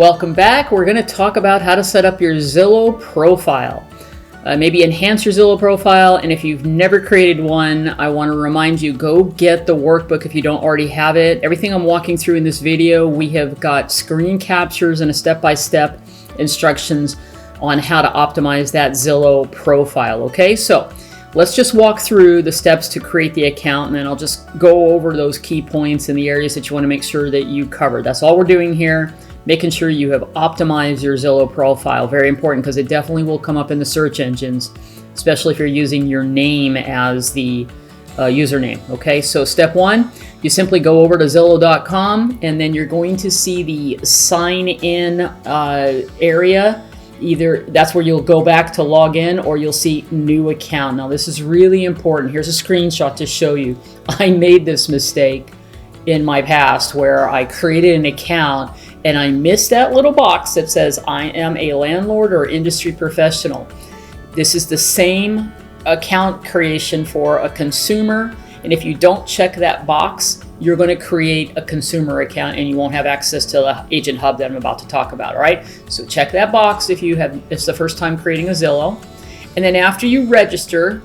Welcome back. We're going to talk about how to set up your Zillow profile. Maybe enhance your Zillow profile, and if you've never created one, I want to remind you, go get the workbook if you don't already have it. Everything I'm walking through in this video, we have got screen captures and a step-by-step instructions on how to optimize that Zillow profile. Okay, so let's just walk through the steps to create the account, and then I'll just go over those key points in the areas that you want to make sure that you cover. That's all we're doing here. Making sure you have optimized your Zillow profile. Very important, because it definitely will come up in the search engines, especially if you're using your name as the username. Okay, so step one, you simply go over to Zillow.com, and then you're going to see the sign in area. Either that's where you'll go back to log in, or you'll see new account. Now this is really important. Here's a screenshot to show you. I made this mistake in my past where I created an account and I missed that little box that says I am a landlord or industry professional. This is the same account creation for a consumer, and if you don't check that box, you're going to create a consumer account and you won't have access to the agent hub that I'm about to talk about. All right, so check that box if it's the first time creating a Zillow. And then after you register,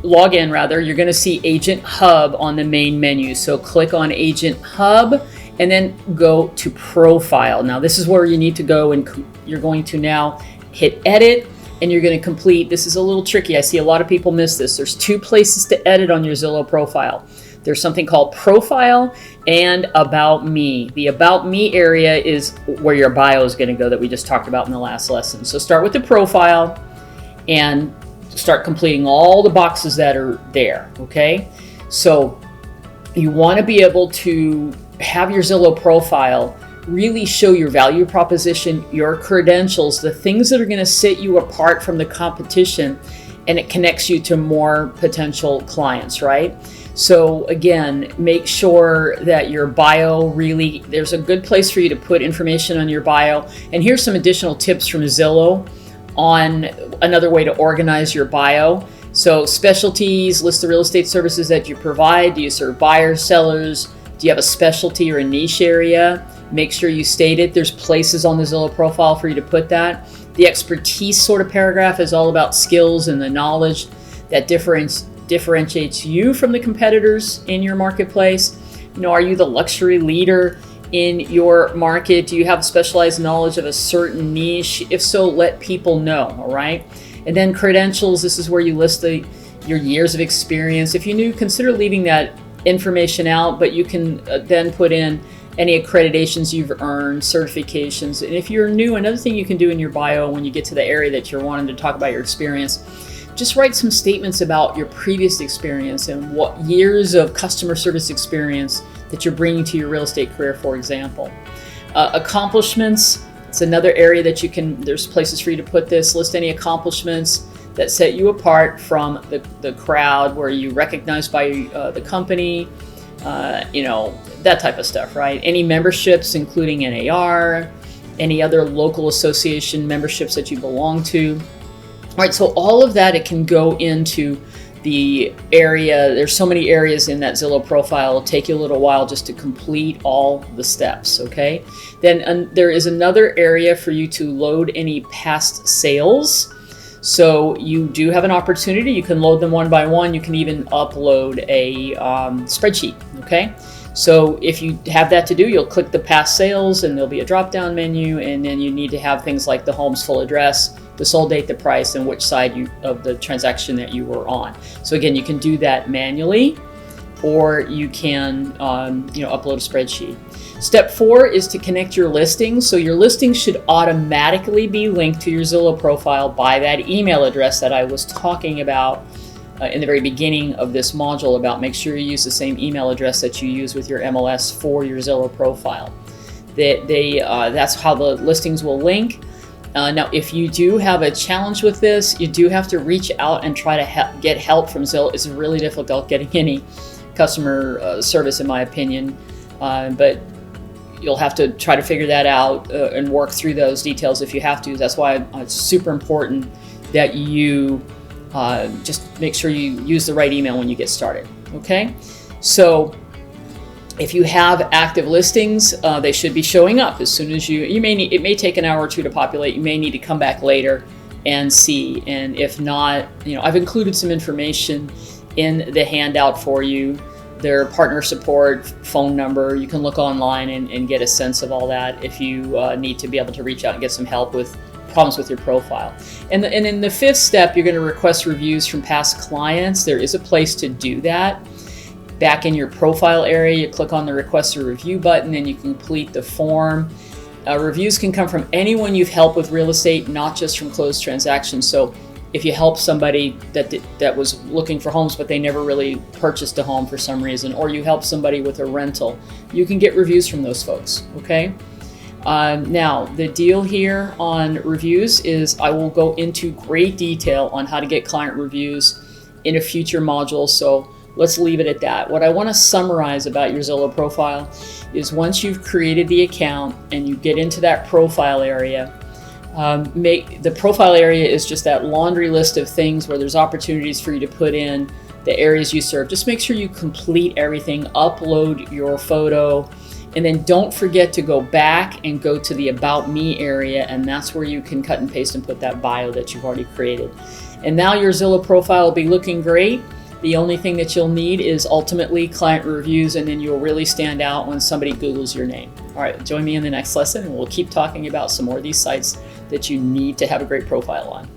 log in rather, you're going to see Agent Hub on the main menu. So click on Agent Hub and then go to Profile. Now this is where you need to go, and you're going to now hit Edit, and you're going to complete. This is a little tricky. I see a lot of people miss this. There's two places to edit on your Zillow profile. There's something called Profile and About Me. The About Me area is where your bio is going to go, that we just talked about in the last lesson. So start with the profile and start completing all the boxes that are there. Okay, so you want to be able to have your Zillow profile really show your value proposition, your credentials, the things that are going to set you apart from the competition, and it connects you to more potential clients, right? So again, make sure that your bio really, there's a good place for you to put information on your bio. And here's some additional tips from Zillow on another way to organize your bio. So specialties, list the real estate services that you provide. Do you serve buyers, sellers? Do you have a specialty or a niche area? Make sure you state it. There's places on the Zillow profile for you to put that. The expertise sort of paragraph is all about skills and the knowledge that differentiates you from the competitors in your marketplace. You know, are you the luxury leader in your market? Do you have specialized knowledge of a certain niche? If so, let people know. All right. And then credentials, this is where you list your years of experience. If you're new, consider leaving that information out, but you can then put in any accreditations you've earned, certifications. And if you're new, another thing you can do in your bio when you get to the area that you're wanting to talk about your experience, just write some statements about your previous experience and what years of customer service experience that you're bringing to your real estate career, for example. Accomplishments, it's another area that there's places for you to put this. List any accomplishments that set you apart from the crowd, where you recognized by the company, that type of stuff, right? Any memberships, including NAR, any other local association memberships that you belong to. All right, so all of that, it can go into the area. There's so many areas in that Zillow profile. It'll take you a little while just to complete all the steps, okay? Then there is another area for you to load any past sales. So you do have an opportunity. You can load them one by one. You can even upload a spreadsheet, okay? So if you have that to do, you'll click the past sales, and there'll be a drop-down menu, and then you need to have things like the home's full address, the sold date, the price, and which side of the transaction that you were on. So again, you can do that manually, or you can upload a spreadsheet. Step 4 is to connect your listings. So your listings should automatically be linked to your Zillow profile by that email address that I was talking about in the very beginning of this module, about make sure you use the same email address that you use with your MLS for your Zillow profile. That's how the listings will link. Now, if you do have a challenge with this, you do have to reach out and try to get help from Zillow. It's really difficult getting any customer service, in my opinion, but you'll have to try to figure that out and work through those details if you have to. That's why it's super important that you just make sure you use the right email when you get started. Okay, so If you have active listings, they should be showing up as soon as you may need. It may take an hour or two to populate. You may need to come back later and see. And if not, I've included some information in the handout for you. Their partner support phone number. You can look online and get a sense of all that if you need to be able to reach out and get some help with problems with your profile. And in the fifth step, you're going to request reviews from past clients. There is a place to do that. Back in your profile area, you click on the request a review button and you complete the form. Reviews can come from anyone you've helped with real estate, not just from closed transactions. So if you help somebody that was looking for homes but they never really purchased a home for some reason, or you help somebody with a rental, you can get reviews from those folks, okay? Now, the deal here on reviews is I will go into great detail on how to get client reviews in a future module, so let's leave it at that. What I want to summarize about your Zillow profile is once you've created the account and you get into that profile area, the profile area is just that laundry list of things where there's opportunities for you to put in the areas you serve. Just make sure you complete everything, upload your photo, and then don't forget to go back and go to the About Me area, and that's where you can cut and paste and put that bio that you've already created. And now your Zillow profile will be looking great. The only thing that you'll need is ultimately client reviews, and then you'll really stand out when somebody Googles your name. All right, join me in the next lesson, and we'll keep talking about some more of these sites that you need to have a great profile on.